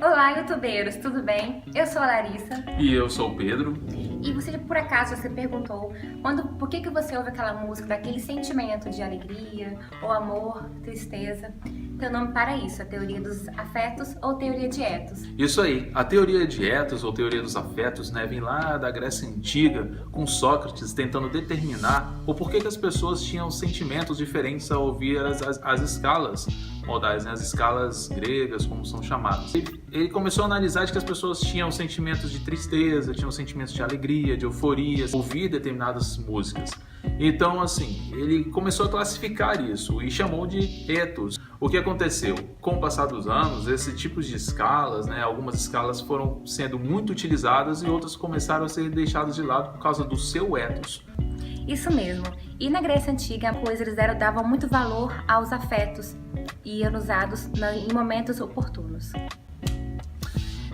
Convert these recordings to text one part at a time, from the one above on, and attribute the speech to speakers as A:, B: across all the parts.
A: Olá, youtubeiros, tudo bem? Eu sou a Larissa.
B: E eu sou o Pedro.
A: E você, por acaso, você perguntou por que você ouve aquela música, daquele sentimento de alegria, ou amor, tristeza? Teu nome para isso, a teoria dos afetos ou teoria de Etos.
B: Isso aí, a teoria de Etos ou teoria dos afetos, vem lá da Grécia Antiga, com Sócrates tentando determinar o porquê que as pessoas tinham sentimentos diferentes ao ouvir as escalas modais, as escalas gregas, como são chamadas. Ele começou a analisar de que as pessoas tinham sentimentos de tristeza, tinham sentimentos de alegria, de euforia, ouvir determinadas músicas. Então, assim, ele começou a classificar isso e chamou de etos. O que aconteceu? Com o passar dos anos, esse tipo de escalas, algumas escalas foram sendo muito utilizadas e outras começaram a ser deixadas de lado por causa do seu etos.
A: Isso mesmo. E na Grécia Antiga, eles davam muito valor aos afetos e eram usados em momentos oportunos.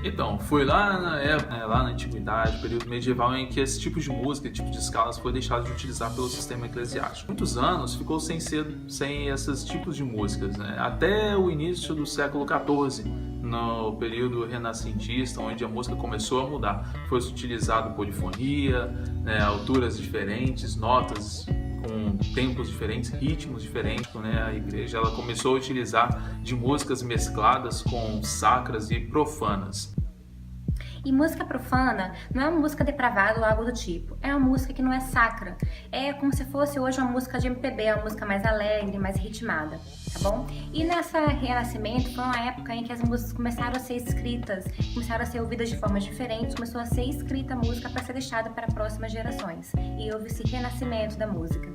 B: Então, foi lá na época, lá na antiguidade, período medieval, em que esse tipo de música, esse tipo de escalas foi deixado de utilizar pelo sistema eclesiástico. Muitos anos ficou sem esses tipos de músicas, até o início do século XIV, no período renascentista, onde a música começou a mudar. Foi utilizado polifonia, alturas diferentes, notas com tempos diferentes, ritmos diferentes, A igreja ela começou a utilizar de músicas mescladas com sacras e profanas.
A: E música profana não é uma música depravada ou algo do tipo, é uma música que não é sacra, é como se fosse hoje uma música de MPB, uma música mais alegre, mais ritmada, tá bom? E nessa renascimento foi uma época em que as músicas começaram a ser escritas, começaram a ser ouvidas de formas diferentes, começou a ser escrita a música para ser deixada para próximas gerações, e houve esse renascimento da música.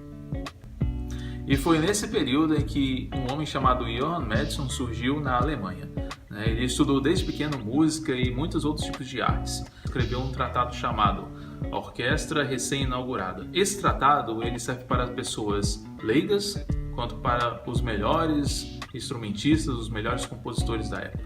B: E foi nesse período em que um homem chamado Johann Mattheson surgiu na Alemanha. Ele estudou desde pequeno música e muitos outros tipos de artes. Escreveu um tratado chamado Orquestra Recém-Inaugurada. Esse tratado ele serve para pessoas leigas, quanto para os melhores instrumentistas, os melhores compositores da época.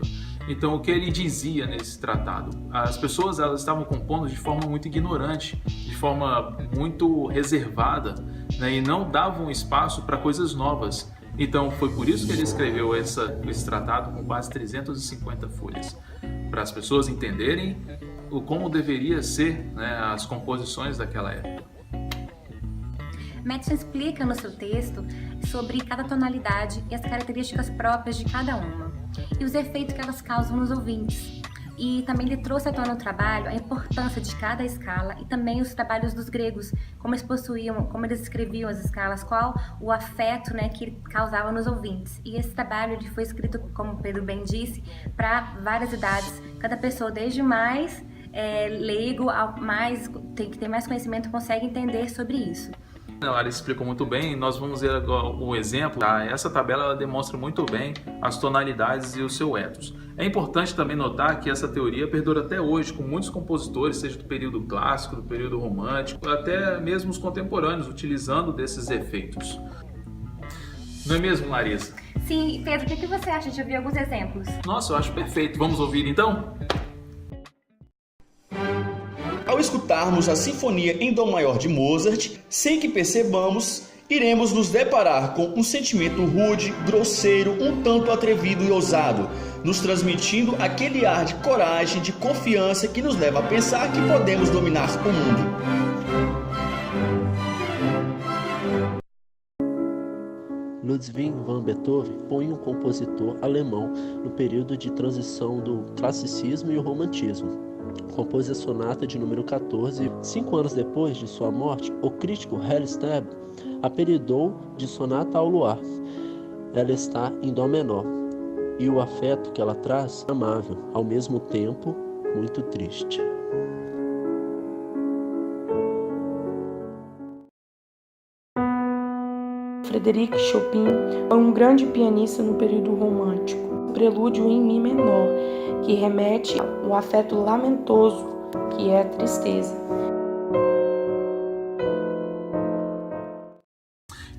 B: Então, o que ele dizia nesse tratado? As pessoas elas estavam compondo de forma muito ignorante, de forma muito reservada, e não davam espaço para coisas novas. Então, foi por isso que ele escreveu esse tratado com quase 350 folhas, para as pessoas entenderem como deveria ser as composições daquela época.
A: Mattheson explica no seu texto sobre cada tonalidade e as características próprias de cada uma, e os efeitos que elas causam nos ouvintes. E também ele trouxe à tona no trabalho a importância de cada escala e também os trabalhos dos gregos, como eles possuíam, como eles escreviam as escalas, qual o afeto que ele causava nos ouvintes. E esse trabalho ele foi escrito, como o Pedro bem disse, para várias idades. Cada pessoa, desde o mais leigo ao mais que tem mais conhecimento, consegue entender sobre isso.
B: A Larissa explicou muito bem, nós vamos ver agora o exemplo. Essa tabela ela demonstra muito bem as tonalidades e o seu etos. É importante também notar que essa teoria perdura até hoje, com muitos compositores, seja do período clássico, do período romântico, até mesmo os contemporâneos, utilizando desses efeitos. Não é mesmo, Larissa?
A: Sim, Pedro, o que você acha de ouvir alguns exemplos?
B: Nossa, eu acho perfeito. Vamos ouvir então?
C: Ao escutarmos a Sinfonia em Dó Maior de Mozart, sem que percebamos, iremos nos deparar com um sentimento rude, grosseiro, um tanto atrevido e ousado, nos transmitindo aquele ar de coragem, de confiança que nos leva a pensar que podemos dominar o mundo.
D: Ludwig van Beethoven foi um compositor alemão no período de transição do classicismo e o romantismo. Compôs a sonata de número 14. 5 anos depois de sua morte, o crítico Hell Stab apelidou de Sonata ao Luar. Ela está em dó menor, e o afeto que ela traz é amável, ao mesmo tempo muito triste.
E: Frédéric Chopin foi um grande pianista no período romântico. O prelúdio em Mi menor, que remete ao afeto lamentoso, que é a tristeza.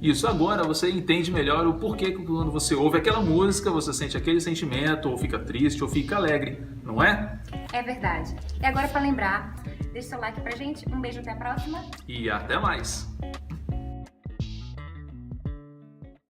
B: Isso, agora você entende melhor o porquê que quando você ouve aquela música, você sente aquele sentimento, ou fica triste, ou fica alegre, não é?
A: É verdade. E agora, para lembrar, deixa seu like pra gente, um beijo, até a próxima.
B: E até mais!